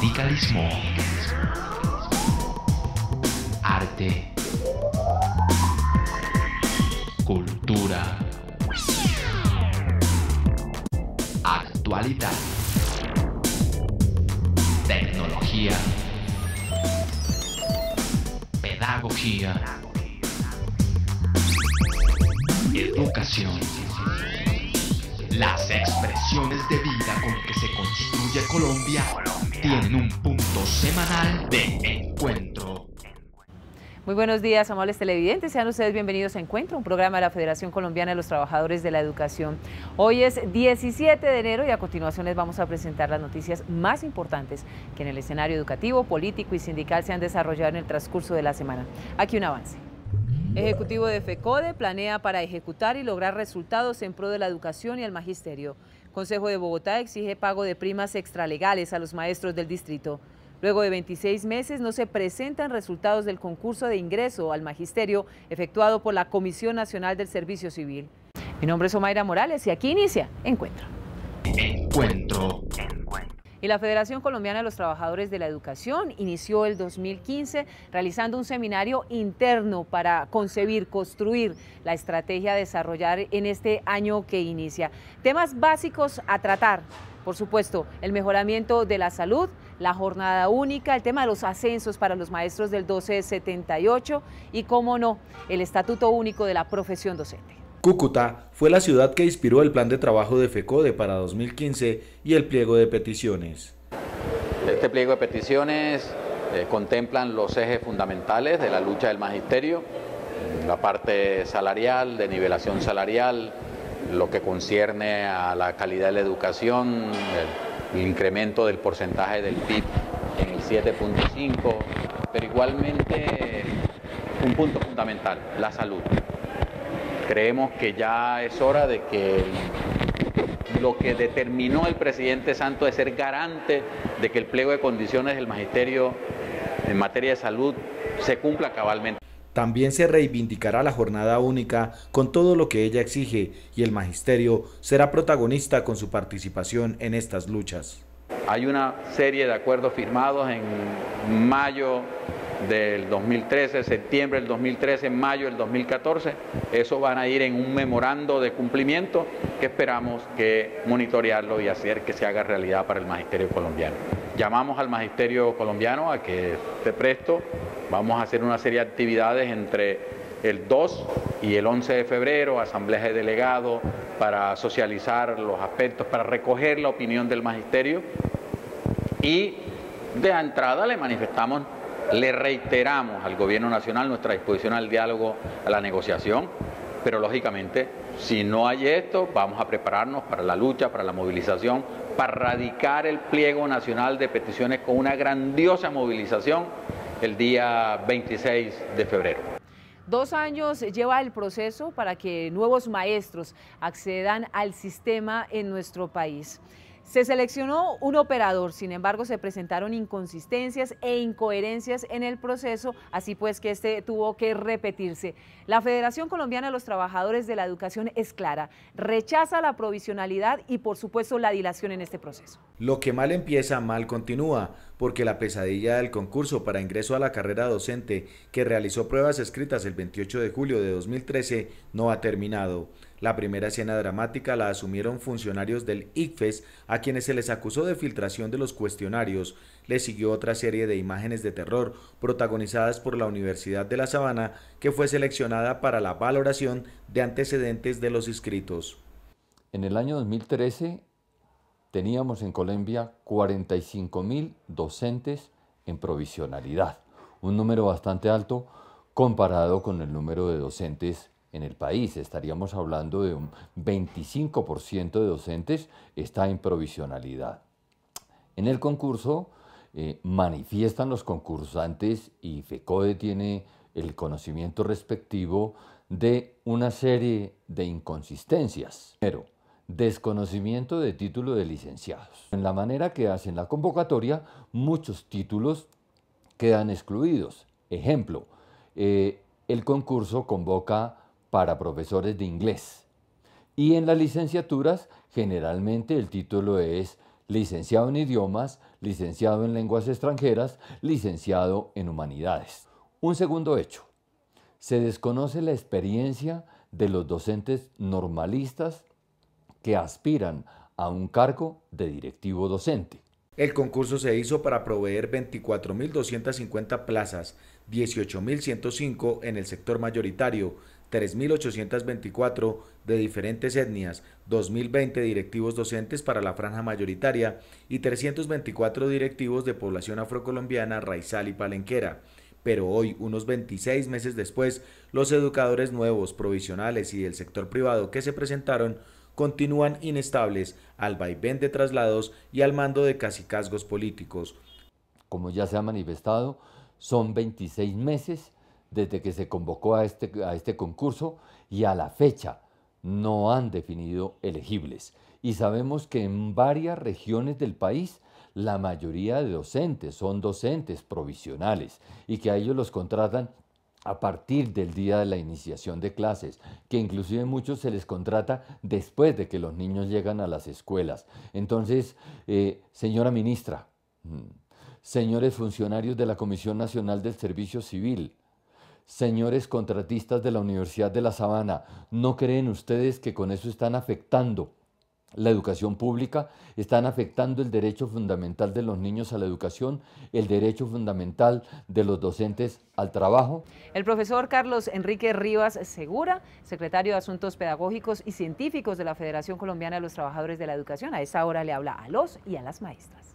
Sindicalismo, arte, cultura, actualidad, tecnología, pedagogía, educación. Las expresiones de vida con que se construye Colombia tienen un punto semanal de encuentro. Muy buenos días, amables televidentes. Sean ustedes bienvenidos a Encuentro, un programa de la Federación Colombiana de los Trabajadores de la Educación. Hoy es 17 de enero y a continuación les vamos a presentar las noticias más importantes que en el escenario educativo, político y sindical se han desarrollado en el transcurso de la semana. Aquí un avance. Ejecutivo de FECODE planea para ejecutar y lograr resultados en pro de la educación y el magisterio. Consejo de Bogotá exige pago de primas extralegales a los maestros del distrito. Luego de 26 meses no se presentan resultados del concurso de ingreso al magisterio efectuado por la Comisión Nacional del Servicio Civil. Mi nombre es Omaira Morales y aquí inicia Encuentro. Encuentro. Y la Federación Colombiana de los Trabajadores de la Educación inició el 2015 realizando un seminario interno para concebir, construir la estrategia a desarrollar en este año que inicia. Temas básicos a tratar, por supuesto, el mejoramiento de la salud, la jornada única, el tema de los ascensos para los maestros del 1278 y, cómo no, el estatuto único de la profesión docente. Cúcuta fue la ciudad que inspiró el plan de trabajo de FECODE para 2015 y el pliego de peticiones. Este pliego de peticiones contemplan los ejes fundamentales de la lucha del magisterio, la parte salarial, de nivelación salarial, lo que concierne a la calidad de la educación, el incremento del porcentaje del PIB en el 7.5, pero igualmente un punto fundamental, la salud. Creemos que ya es hora de que lo que determinó el presidente Santos de ser garante de que el pliego de condiciones del magisterio en materia de salud se cumpla cabalmente. También se reivindicará la jornada única con todo lo que ella exige y el magisterio será protagonista con su participación en estas luchas. Hay una serie de acuerdos firmados en mayo del 2013, septiembre del 2013, mayo del 2014. Eso van a ir en un memorando de cumplimiento que esperamos que monitorearlo y hacer que se haga realidad para el magisterio colombiano. Llamamos al magisterio colombiano a que esté presto. Vamos a hacer una serie de actividades entre el 2 y el 11 de febrero, asambleas de delegados para socializar los aspectos, para recoger la opinión del magisterio y de entrada le reiteramos al gobierno nacional nuestra disposición al diálogo, a la negociación, pero lógicamente si no hay esto vamos a prepararnos para la lucha, para la movilización, para radicar el pliego nacional de peticiones con una grandiosa movilización el día 26 de febrero. 2 años lleva el proceso para que nuevos maestros accedan al sistema en nuestro país. Se seleccionó un operador, sin embargo se presentaron inconsistencias e incoherencias en el proceso, así pues que este tuvo que repetirse. La Federación Colombiana de los Trabajadores de la Educación es clara, rechaza la provisionalidad y por supuesto la dilación en este proceso. Lo que mal empieza, mal continúa, porque la pesadilla del concurso para ingreso a la carrera docente que realizó pruebas escritas el 28 de julio de 2013 no ha terminado. La primera escena dramática la asumieron funcionarios del ICFES a quienes se les acusó de filtración de los cuestionarios. Le siguió otra serie de imágenes de terror protagonizadas por la Universidad de La Sabana, que fue seleccionada para la valoración de antecedentes de los inscritos. En el año 2013 teníamos en Colombia 45.000 docentes en provisionalidad, un número bastante alto comparado con el número de docentes en el país. Estaríamos hablando de un 25% de docentes está en provisionalidad. En el concurso manifiestan los concursantes y FECODE tiene el conocimiento respectivo de una serie de inconsistencias. Primero, desconocimiento de título de licenciados. En la manera que hacen la convocatoria, muchos títulos quedan excluidos. Ejemplo, el concurso convoca para profesores de inglés y en las licenciaturas generalmente el título es licenciado en idiomas, licenciado en lenguas extranjeras, licenciado en humanidades. Un segundo hecho, se desconoce la experiencia de los docentes normalistas que aspiran a un cargo de directivo docente. El concurso se hizo para proveer 24.250 plazas, 18.105 en el sector mayoritario, 3.824 de diferentes etnias, 2.020 directivos docentes para la franja mayoritaria y 324 directivos de población afrocolombiana, raizal y palenquera. Pero hoy, unos 26 meses después, los educadores nuevos, provisionales y del sector privado que se presentaron continúan inestables al vaivén de traslados y al mando de cacicazgos políticos. Como ya se ha manifestado, son 26 meses desde que se convocó a este concurso y a la fecha no han definido elegibles. Y sabemos que en varias regiones del país la mayoría de docentes son docentes provisionales y que a ellos los contratan a partir del día de la iniciación de clases, que inclusive muchos se les contrata después de que los niños llegan a las escuelas. Entonces, señora ministra, señores funcionarios de la Comisión Nacional del Servicio Civil, señores contratistas de la Universidad de La Sabana, ¿no creen ustedes que con eso están afectando la educación pública? Están afectando el derecho fundamental de los niños a la educación, el derecho fundamental de los docentes al trabajo. El profesor Carlos Enrique Rivas Segura, secretario de Asuntos Pedagógicos y Científicos de la Federación Colombiana de los Trabajadores de la Educación, a esta hora le habla a los y a las maestras.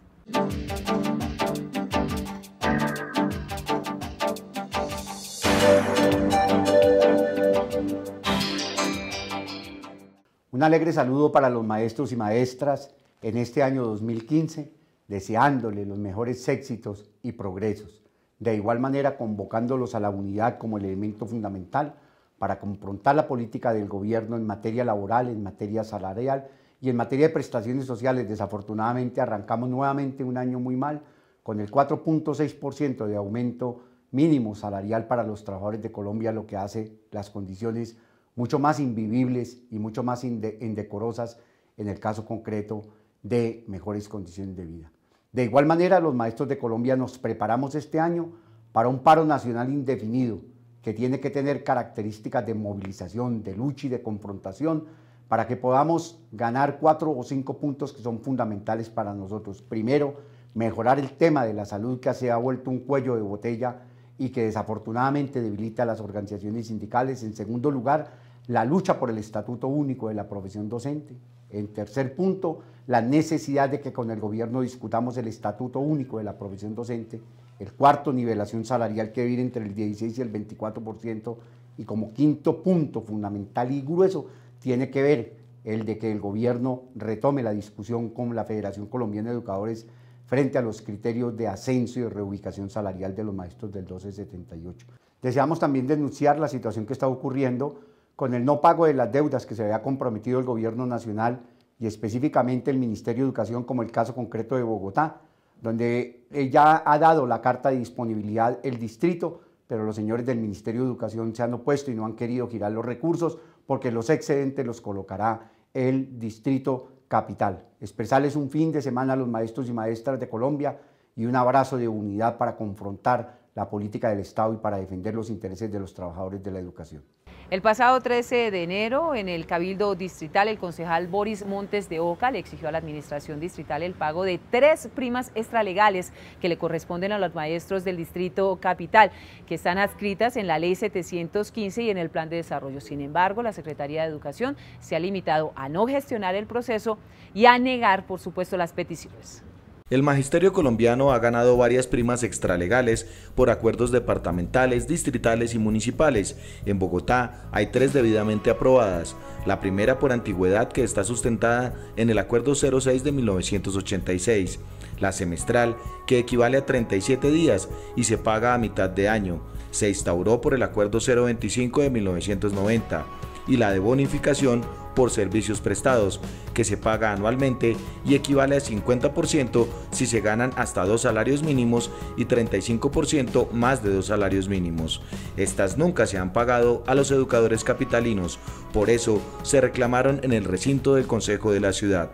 Un alegre saludo para los maestros y maestras en este año 2015, deseándoles los mejores éxitos y progresos. De igual manera, convocándolos a la unidad como el elemento fundamental para confrontar la política del gobierno en materia laboral, en materia salarial y en materia de prestaciones sociales. Desafortunadamente, arrancamos nuevamente un año muy mal, con el 4.6% de aumento mínimo salarial para los trabajadores de Colombia, lo que hace las condiciones mucho más invivibles y mucho más indecorosas en el caso concreto de mejores condiciones de vida. De igual manera, los maestros de Colombia nos preparamos este año para un paro nacional indefinido que tiene que tener características de movilización, de lucha y de confrontación para que podamos ganar 4 o 5 puntos que son fundamentales para nosotros. Primero, mejorar el tema de la salud, que se ha vuelto un cuello de botella y que desafortunadamente debilita a las organizaciones sindicales. En segundo lugar, la lucha por el estatuto único de la profesión docente. En tercer punto, la necesidad de que con el gobierno discutamos el estatuto único de la profesión docente. El cuarto, nivelación salarial que debe ir entre el 16 y el 24%. Y como quinto punto fundamental y grueso, tiene que ver el de que el gobierno retome la discusión con la Federación Colombiana de Educadores frente a los criterios de ascenso y de reubicación salarial de los maestros del 1278. Deseamos también denunciar la situación que está ocurriendo con el no pago de las deudas que se había comprometido el gobierno nacional y específicamente el Ministerio de Educación, como el caso concreto de Bogotá, donde ya ha dado la carta de disponibilidad el distrito, pero los señores del Ministerio de Educación se han opuesto y no han querido girar los recursos porque los excedentes los colocará el distrito capital. Expresarles un fin de semana a los maestros y maestras de Colombia y un abrazo de unidad para confrontar la política del Estado y para defender los intereses de los trabajadores de la educación. El pasado 13 de enero, en el Cabildo Distrital, el concejal Boris Montes de Oca le exigió a la administración distrital el pago de 3 primas extralegales que le corresponden a los maestros del distrito capital, que están adscritas en la Ley 715 y en el Plan de Desarrollo. Sin embargo, la Secretaría de Educación se ha limitado a no gestionar el proceso y a negar, por supuesto, las peticiones. El magisterio colombiano ha ganado varias primas extralegales por acuerdos departamentales, distritales y municipales. En Bogotá hay 3 debidamente aprobadas. La primera por antigüedad, que está sustentada en el Acuerdo 06 de 1986. La semestral, que equivale a 37 días y se paga a mitad de año. Se instauró por el Acuerdo 025 de 1990. Y la de bonificación por servicios prestados, que se paga anualmente y equivale a 50% si se ganan hasta 2 salarios mínimos y 35% más de 2 salarios mínimos. Estas nunca se han pagado a los educadores capitalinos, por eso se reclamaron en el recinto del Consejo de la Ciudad.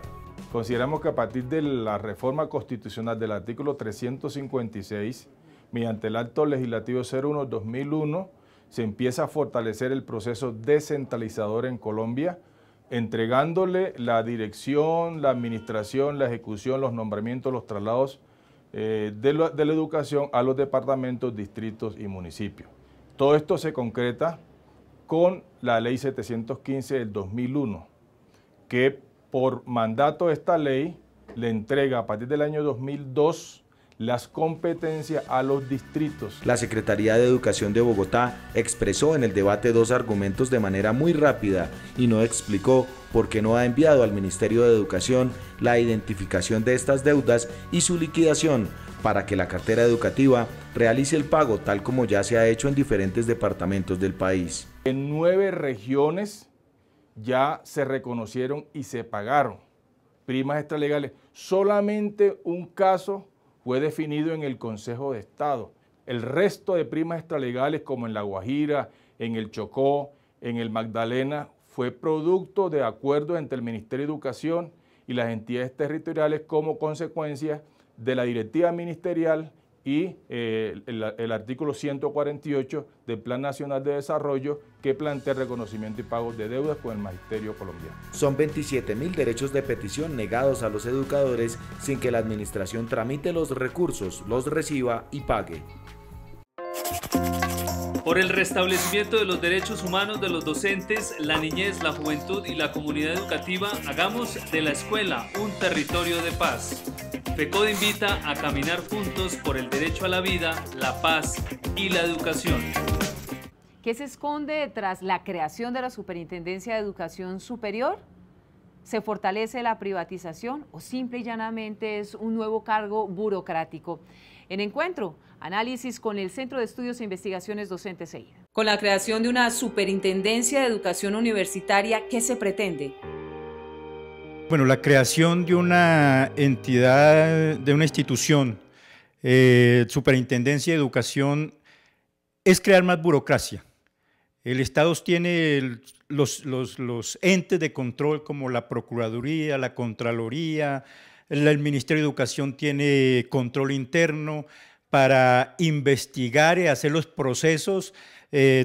Consideramos que a partir de la reforma constitucional del artículo 356, mediante el Acto Legislativo 01-2001, se empieza a fortalecer el proceso descentralizador en Colombia, entregándole la dirección, la administración, la ejecución, los nombramientos, los traslados de la educación a los departamentos, distritos y municipios. Todo esto se concreta con la Ley 715 del 2001, que por mandato de esta ley le entrega a partir del año 2002 las competencias a los distritos. La Secretaría de Educación de Bogotá expresó en el debate dos argumentos de manera muy rápida y no explicó por qué no ha enviado al Ministerio de Educación la identificación de estas deudas y su liquidación para que la cartera educativa realice el pago tal como ya se ha hecho en diferentes departamentos del país. En 9 regiones ya se reconocieron y se pagaron primas extralegales. Solamente un caso fue definido en el Consejo de Estado. El resto de primas extralegales, como en La Guajira, en el Chocó, en el Magdalena, fue producto de acuerdos entre el Ministerio de Educación y las entidades territoriales como consecuencia de la directiva ministerial y el artículo 148 del Plan Nacional de Desarrollo, que plantea el reconocimiento y pago de deudas con el magisterio colombiano. Son 27.000 derechos de petición negados a los educadores sin que la administración tramite los recursos, los reciba y pague. Por el restablecimiento de los derechos humanos de los docentes, la niñez, la juventud y la comunidad educativa, hagamos de la escuela un territorio de paz. FECODE invita a caminar juntos por el derecho a la vida, la paz y la educación. ¿Qué se esconde tras la creación de la Superintendencia de Educación Superior? ¿Se fortalece la privatización o simple y llanamente es un nuevo cargo burocrático? En Encuentro, análisis con el Centro de Estudios e Investigaciones Docentes CEID. Con la creación de una Superintendencia de Educación Universitaria, ¿qué se pretende? Bueno, la creación de una entidad, de una institución, Superintendencia de Educación, es crear más burocracia. El Estado tiene los entes de control como la Procuraduría, la Contraloría, el Ministerio de Educación tiene control interno para investigar y hacer los procesos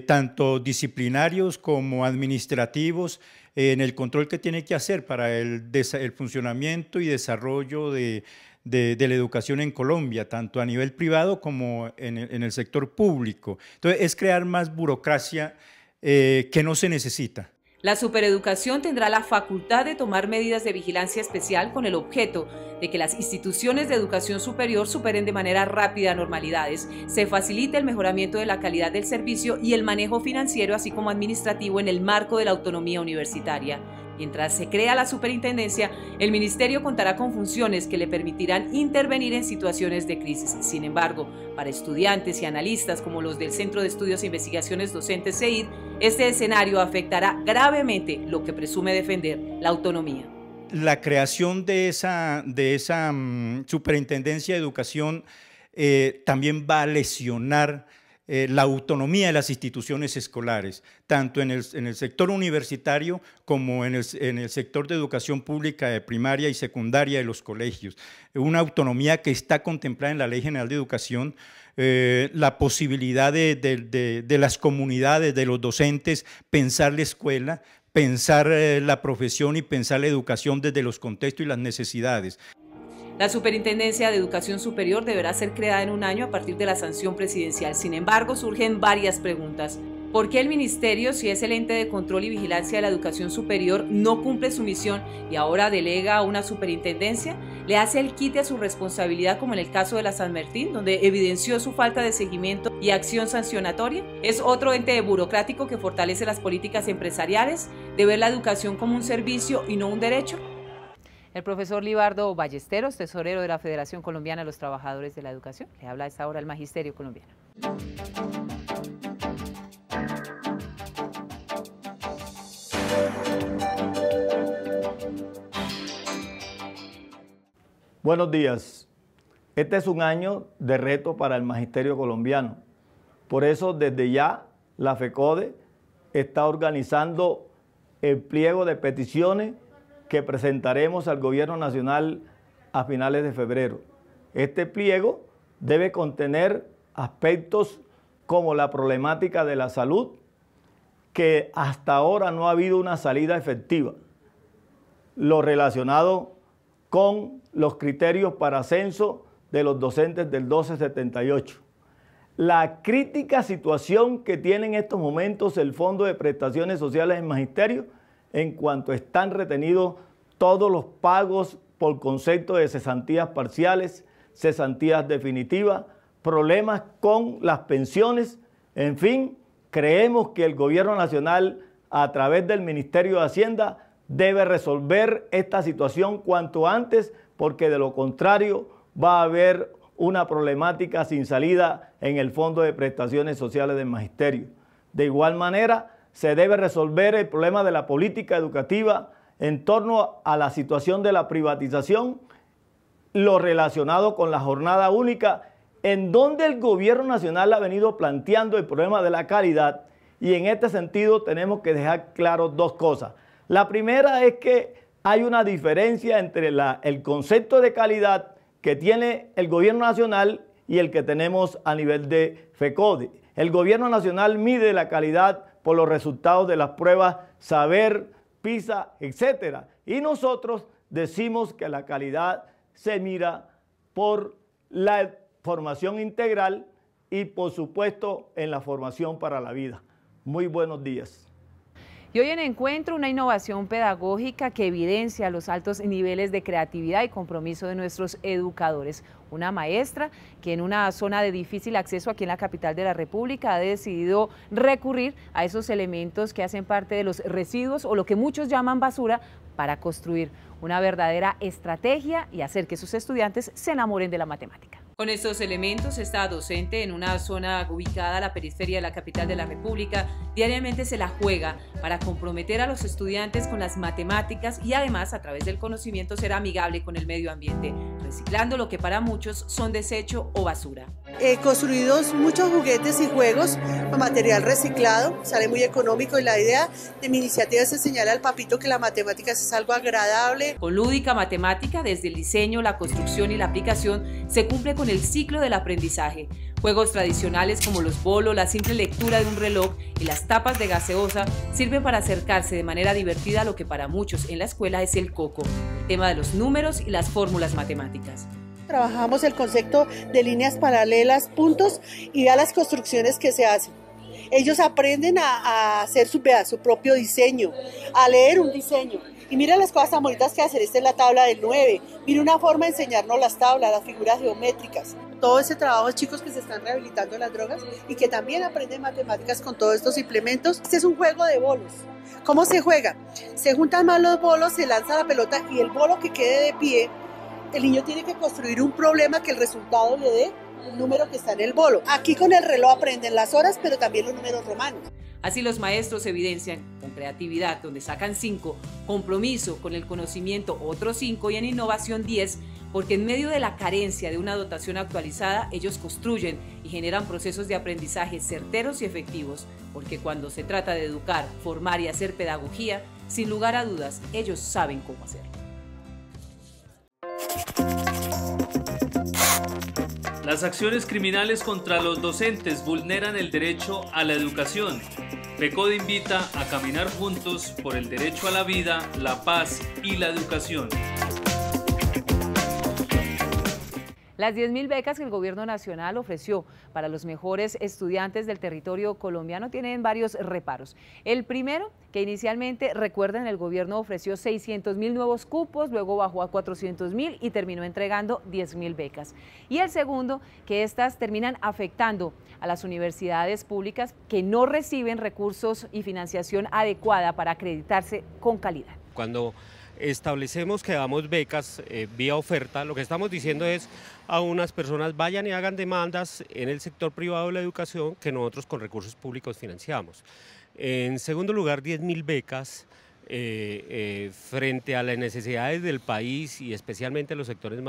tanto disciplinarios como administrativos en el control que tiene que hacer para el funcionamiento y desarrollo de la educación en Colombia, tanto a nivel privado como en el sector público. Entonces, es crear más burocracia que no se necesita. La supereducación tendrá la facultad de tomar medidas de vigilancia especial con el objeto de que las instituciones de educación superior superen de manera rápida normalidades, se facilite el mejoramiento de la calidad del servicio y el manejo financiero así como administrativo en el marco de la autonomía universitaria. Mientras se crea la superintendencia, el ministerio contará con funciones que le permitirán intervenir en situaciones de crisis. Sin embargo, para estudiantes y analistas como los del Centro de Estudios e Investigaciones Docentes CEID, este escenario afectará gravemente lo que presume defender la autonomía. La creación de esa superintendencia de educación también va a lesionar la autonomía de las instituciones escolares, tanto en el sector universitario como en el sector de educación pública de primaria y secundaria de los colegios. Una autonomía que está contemplada en la Ley General de Educación, la posibilidad de las comunidades, de los docentes, pensar la escuela, pensar la profesión y pensar la educación desde los contextos y las necesidades. La Superintendencia de Educación Superior deberá ser creada en un año a partir de la sanción presidencial. Sin embargo, surgen varias preguntas. ¿Por qué el Ministerio, si es el ente de control y vigilancia de la educación superior, no cumple su misión y ahora delega a una superintendencia? ¿Le hace el quite a su responsabilidad como en el caso de la San Martín, donde evidenció su falta de seguimiento y acción sancionatoria? ¿Es otro ente burocrático que fortalece las políticas empresariales de ver la educación como un servicio y no un derecho? El profesor Libardo Ballesteros, tesorero de la Federación Colombiana de los Trabajadores de la Educación, le habla a esta hora el Magisterio Colombiano. Buenos días. Este es un año de reto para el Magisterio Colombiano. Por eso, desde ya, la FECODE está organizando el pliego de peticiones que presentaremos al Gobierno Nacional a finales de febrero. Este pliego debe contener aspectos como la problemática de la salud, que hasta ahora no ha habido una salida efectiva, lo relacionado con los criterios para ascenso de los docentes del 1278. La crítica situación que tiene en estos momentos el Fondo de Prestaciones Sociales en Magisterio en cuanto están retenidos todos los pagos por concepto de cesantías parciales, cesantías definitivas, problemas con las pensiones, en fin, creemos que el Gobierno Nacional a través del Ministerio de Hacienda debe resolver esta situación cuanto antes, porque de lo contrario va a haber una problemática sin salida en el Fondo de Prestaciones Sociales del Magisterio. De igual manera, se debe resolver el problema de la política educativa en torno a la situación de la privatización, lo relacionado con la jornada única, en donde el Gobierno Nacional ha venido planteando el problema de la calidad, y en este sentido tenemos que dejar claro dos cosas. La primera es que hay una diferencia entre el concepto de calidad que tiene el Gobierno Nacional y el que tenemos a nivel de FECODE. El Gobierno Nacional mide la calidad por los resultados de las pruebas Saber, PISA, etc. Y nosotros decimos que la calidad se mira por la formación integral y, por supuesto, en la formación para la vida. Muy buenos días. Y hoy en Encuentro, una innovación pedagógica que evidencia los altos niveles de creatividad y compromiso de nuestros educadores. Una maestra que en una zona de difícil acceso aquí en la capital de la República ha decidido recurrir a esos elementos que hacen parte de los residuos o lo que muchos llaman basura para construir una verdadera estrategia y hacer que sus estudiantes se enamoren de la matemática. Con estos elementos, esta docente en una zona ubicada a la periferia de la capital de la República diariamente se la juega para comprometer a los estudiantes con las matemáticas y además a través del conocimiento ser amigable con el medio ambiente, reciclando lo que para muchos son desecho o basura. Construidos muchos juguetes y juegos con material reciclado, sale muy económico, y la idea de mi iniciativa es enseñarle al papito que la matemática es algo agradable. Con Lúdica Matemática, desde el diseño, la construcción y la aplicación, se cumple con el ciclo del aprendizaje. Juegos tradicionales como los bolos, la simple lectura de un reloj y las tapas de gaseosa sirven para acercarse de manera divertida a lo que para muchos en la escuela es el coco, el tema de los números y las fórmulas matemáticas. Trabajamos el concepto de líneas paralelas, puntos, y a las construcciones que se hacen. Ellos aprenden a hacer su propio diseño, a leer un diseño. Y mira las cosas tan bonitas que hacen. Esta es la tabla del 9. Mira una forma de enseñarnos las tablas, las figuras geométricas. Todo ese trabajo de chicos que se están rehabilitando de las drogas y que también aprenden matemáticas con todos estos implementos. Este es un juego de bolos. ¿Cómo se juega? Se juntan más los bolos, se lanza la pelota y el bolo que quede de pie, el niño tiene que construir un problema que el resultado le dé el número que está en el bolo. Aquí con el reloj aprenden las horas, pero también los números romanos. Así los maestros evidencian con creatividad, donde sacan 5, compromiso con el conocimiento otros 5 y en innovación 10, porque en medio de la carencia de una dotación actualizada, ellos construyen y generan procesos de aprendizaje certeros y efectivos, porque cuando se trata de educar, formar y hacer pedagogía, sin lugar a dudas, ellos saben cómo hacerlo. Las acciones criminales contra los docentes vulneran el derecho a la educación. FECODE invita a caminar juntos por el derecho a la vida, la paz y la educación. Las 10.000 becas que el Gobierno Nacional ofreció para los mejores estudiantes del territorio colombiano tienen varios reparos. El primero, que inicialmente, recuerden, el gobierno ofreció 600.000 nuevos cupos, luego bajó a 400.000 y terminó entregando 10.000 becas. Y el segundo, que estas terminan afectando a las universidades públicas que no reciben recursos y financiación adecuada para acreditarse con calidad. Cuando establecemos que damos becas vía oferta, lo que estamos diciendo es a unas personas vayan y hagan demandas en el sector privado de la educación que nosotros con recursos públicos financiamos. En segundo lugar, 10.000 becas frente a las necesidades del país y especialmente los sectores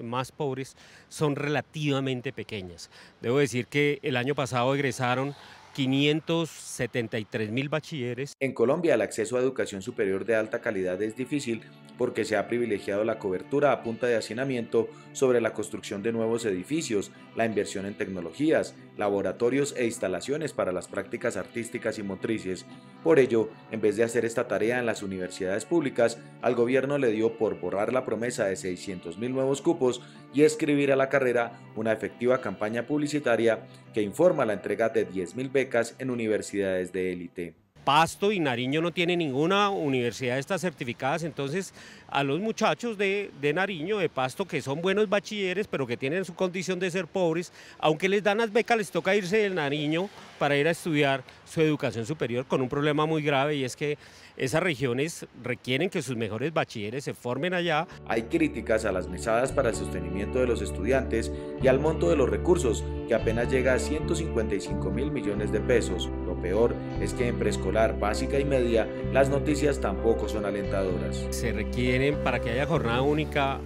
más pobres son relativamente pequeñas. Debo decir que el año pasado egresaron 573.000 bachilleres. En Colombia, el acceso a educación superior de alta calidad es difícil porque se ha privilegiado la cobertura a punta de hacinamiento sobre la construcción de nuevos edificios, la inversión en tecnologías, laboratorios e instalaciones para las prácticas artísticas y motrices. Por ello, en vez de hacer esta tarea en las universidades públicas, al gobierno le dio por borrar la promesa de 600.000 nuevos cupos y escribir a la carrera una efectiva campaña publicitaria que informa la entrega de 10.000 becas en universidades de élite. Pasto y Nariño no tiene ninguna universidad de estas certificadas, entonces a los muchachos de Nariño, de Pasto, que son buenos bachilleres, pero que tienen su condición de ser pobres, aunque les dan las becas, les toca irse del Nariño para ir a estudiar su educación superior con un problema muy grave, y es que esas regiones requieren que sus mejores bachilleres se formen allá. Hay críticas a las mesadas para el sostenimiento de los estudiantes y al monto de los recursos, que apenas llega a 155.000 millones de pesos. Lo peor es que en preescolar, básica y media, las noticias tampoco son alentadoras. Se requieren, para que haya jornada única,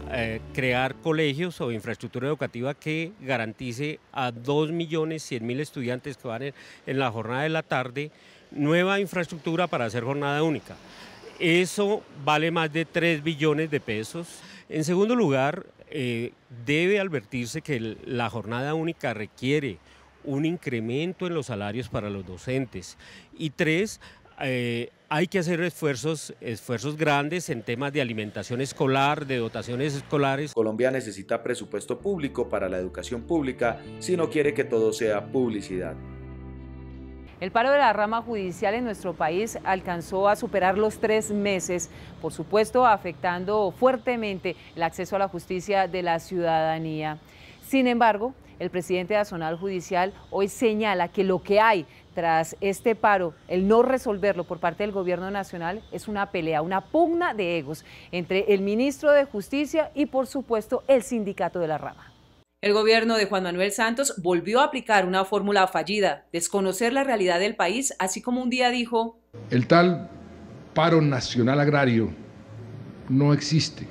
crear colegios o infraestructura educativa que garantice a 2.100.000 estudiantes que van en la jornada de la tarde nueva infraestructura para hacer jornada única. Eso vale más de 3 billones de pesos. En segundo lugar, debe advertirse que la jornada única requiere un incremento en los salarios para los docentes. Y 3, hay que hacer esfuerzos grandes en temas de alimentación escolar, de dotaciones escolares. Colombia necesita presupuesto público para la educación pública si no quiere que todo sea publicidad. El paro de la rama judicial en nuestro país alcanzó a superar los 3 meses, por supuesto afectando fuertemente el acceso a la justicia de la ciudadanía. Sin embargo, el presidente de Azonal Judicial hoy señala que lo que hay tras este paro, el no resolverlo por parte del gobierno nacional, es una pelea, una pugna de egos entre el ministro de Justicia y, por supuesto, el sindicato de la rama. El gobierno de Juan Manuel Santos volvió a aplicar una fórmula fallida, desconocer la realidad del país, así como un día dijo: el tal paro nacional agrario no existe.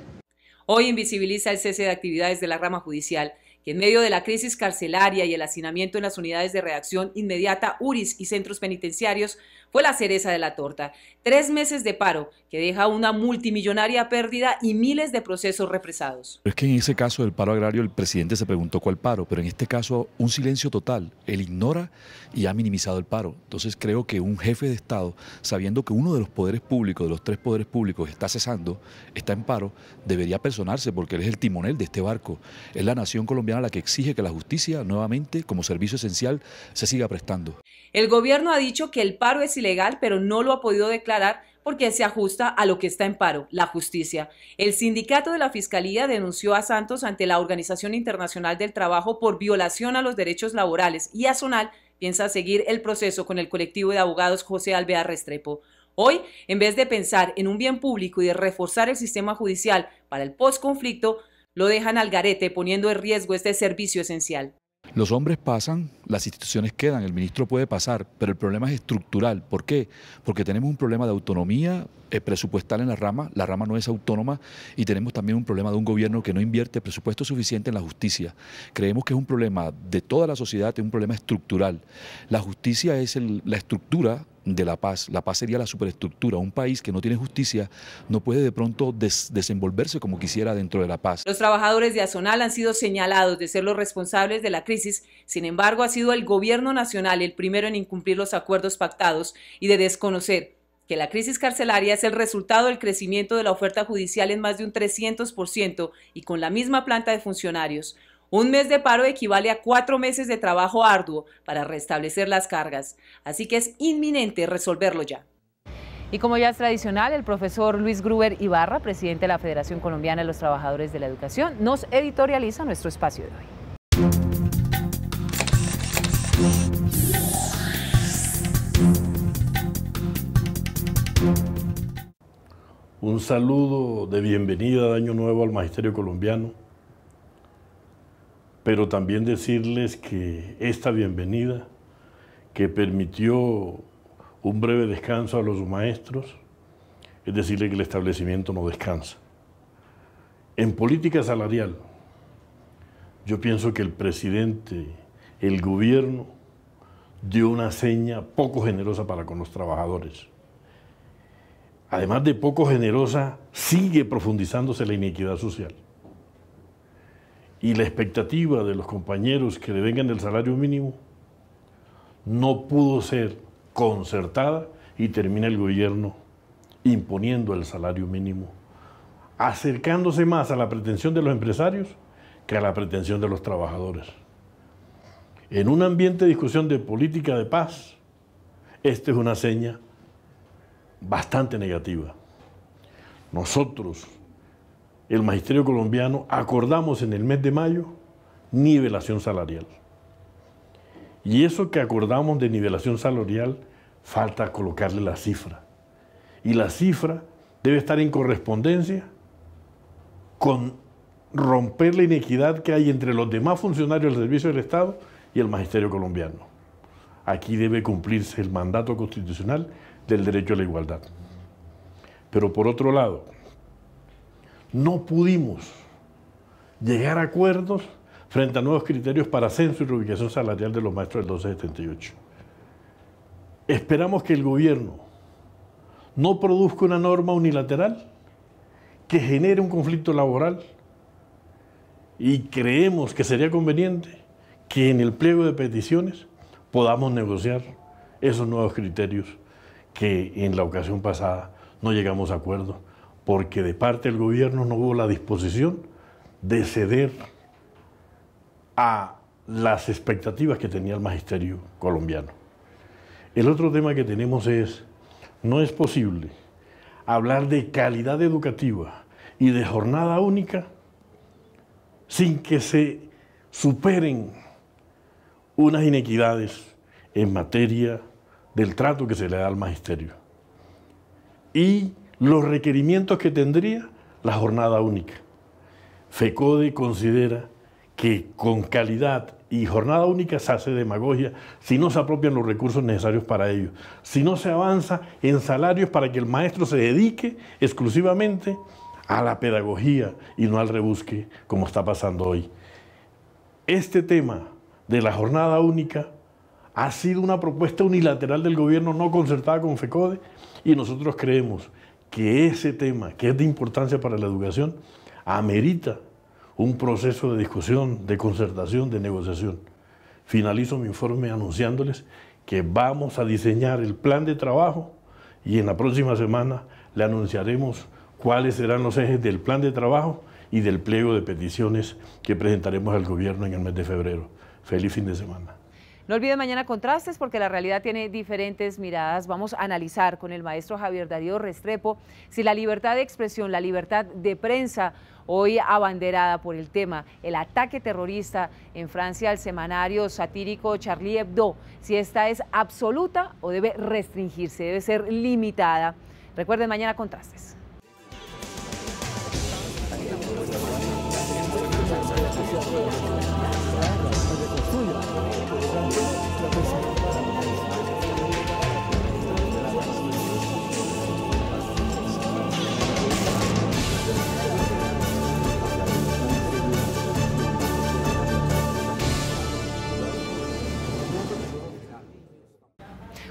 Hoy invisibiliza el cese de actividades de la rama judicial, que en medio de la crisis carcelaria y el hacinamiento en las unidades de reacción inmediata, URIs y centros penitenciarios, fue la cereza de la torta. 3 meses de paro que deja una multimillonaria pérdida y miles de procesos represados. Es que en ese caso del paro agrario el presidente se preguntó cuál paro, pero en este caso un silencio total. Él ignora y ha minimizado el paro. Entonces creo que un jefe de Estado, sabiendo que uno de los poderes públicos, de los 3 poderes públicos, está cesando, está en paro, debería personarse porque él es el timonel de este barco. Es la nación colombiana la que exige que la justicia nuevamente, como servicio esencial, se siga prestando. El gobierno ha dicho que el paro es ilegal, pero no lo ha podido declarar porque se ajusta a lo que está en paro, la justicia. El sindicato de la Fiscalía denunció a Santos ante la Organización Internacional del Trabajo por violación a los derechos laborales y Azonal piensa seguir el proceso con el colectivo de abogados José Alvear Restrepo. Hoy, en vez de pensar en un bien público y de reforzar el sistema judicial para el postconflicto, lo dejan al garete poniendo en riesgo este servicio esencial. Los hombres pasan, las instituciones quedan, el ministro puede pasar, pero el problema es estructural. ¿Por qué? Porque tenemos un problema de autonomía presupuestal en la rama no es autónoma y tenemos también un problema de un gobierno que no invierte presupuesto suficiente en la justicia. Creemos que es un problema de toda la sociedad, es un problema estructural. La justicia es la estructura de la paz sería la superestructura. Un país que no tiene justicia no puede de pronto desenvolverse como quisiera dentro de la paz. Los trabajadores de Azonal han sido señalados de ser los responsables de la crisis, sin embargo ha sido el gobierno nacional el primero en incumplir los acuerdos pactados y de desconocer que la crisis carcelaria es el resultado del crecimiento de la oferta judicial en más de un 300% y con la misma planta de funcionarios. Un mes de paro equivale a 4 meses de trabajo arduo para restablecer las cargas, así que es inminente resolverlo ya. Y como ya es tradicional, el profesor Luis Gruber Ibarra, presidente de la Federación Colombiana de los Trabajadores de la Educación, nos editorializa nuestro espacio de hoy. Un saludo de bienvenida de Año Nuevo al Magisterio Colombiano, pero también decirles que esta bienvenida, que permitió un breve descanso a los maestros, es decirle que el establecimiento no descansa. En política salarial, yo pienso que el presidente, el gobierno, dio una seña poco generosa para con los trabajadores. Además de poco generosa, sigue profundizándose la inequidad social. Y la expectativa de los compañeros que le vengan el salario mínimo no pudo ser concertada y termina el gobierno imponiendo el salario mínimo, acercándose más a la pretensión de los empresarios que a la pretensión de los trabajadores. En un ambiente de discusión de política de paz, esta es una seña bastante negativa. Nosotros, el Magisterio Colombiano, acordamos en el mes de mayo nivelación salarial. Y eso que acordamos de nivelación salarial, falta colocarle la cifra. Y la cifra debe estar en correspondencia con romper la inequidad que hay entre los demás funcionarios del Servicio del Estado y el Magisterio Colombiano. Aquí debe cumplirse el mandato constitucional del derecho a la igualdad. Pero por otro lado, no pudimos llegar a acuerdos frente a nuevos criterios para censo y reubicación salarial de los maestros del 1278. Esperamos que el gobierno no produzca una norma unilateral que genere un conflicto laboral y creemos que sería conveniente que en el pliego de peticiones podamos negociar esos nuevos criterios que en la ocasión pasada no llegamos a acuerdo, porque de parte del gobierno no hubo la disposición de ceder a las expectativas que tenía el magisterio colombiano. El otro tema que tenemos es, no es posible hablar de calidad educativa y de jornada única sin que se superen unas inequidades en materia del trato que se le da al magisterio y los requerimientos que tendría la jornada única. FECODE considera que con calidad y jornada única se hace demagogia si no se apropian los recursos necesarios para ello, si no se avanza en salarios para que el maestro se dedique exclusivamente a la pedagogía y no al rebusque como está pasando hoy. Este tema de la jornada única ha sido una propuesta unilateral del gobierno no concertada con FECODE y nosotros creemos que ese tema, que es de importancia para la educación, amerita un proceso de discusión, de concertación, de negociación. Finalizo mi informe anunciándoles que vamos a diseñar el plan de trabajo y en la próxima semana le anunciaremos cuáles serán los ejes del plan de trabajo y del pliego de peticiones que presentaremos al gobierno en el mes de febrero. Feliz fin de semana. No olviden mañana contrastes porque la realidad tiene diferentes miradas. Vamos a analizar con el maestro Javier Darío Restrepo si la libertad de expresión, la libertad de prensa, hoy abanderada por el tema, el ataque terrorista en Francia al semanario satírico Charlie Hebdo, si esta es absoluta o debe restringirse, debe ser limitada. Recuerden mañana contrastes.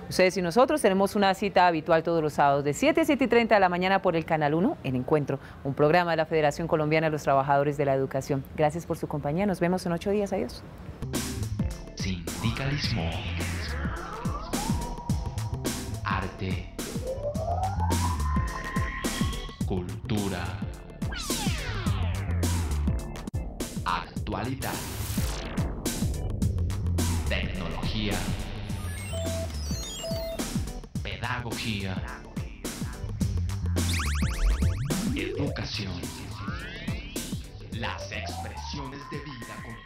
Ustedes y nosotros tenemos una cita habitual todos los sábados de 7 a 7:30 de la mañana por el Canal 1 en Encuentro, un programa de la Federación Colombiana de los Trabajadores de la Educación. Gracias por su compañía, nos vemos en 8 días, adiós. Sindicalismo, arte, cultura, actualidad, tecnología, pedagogía, educación, las expresiones de vida.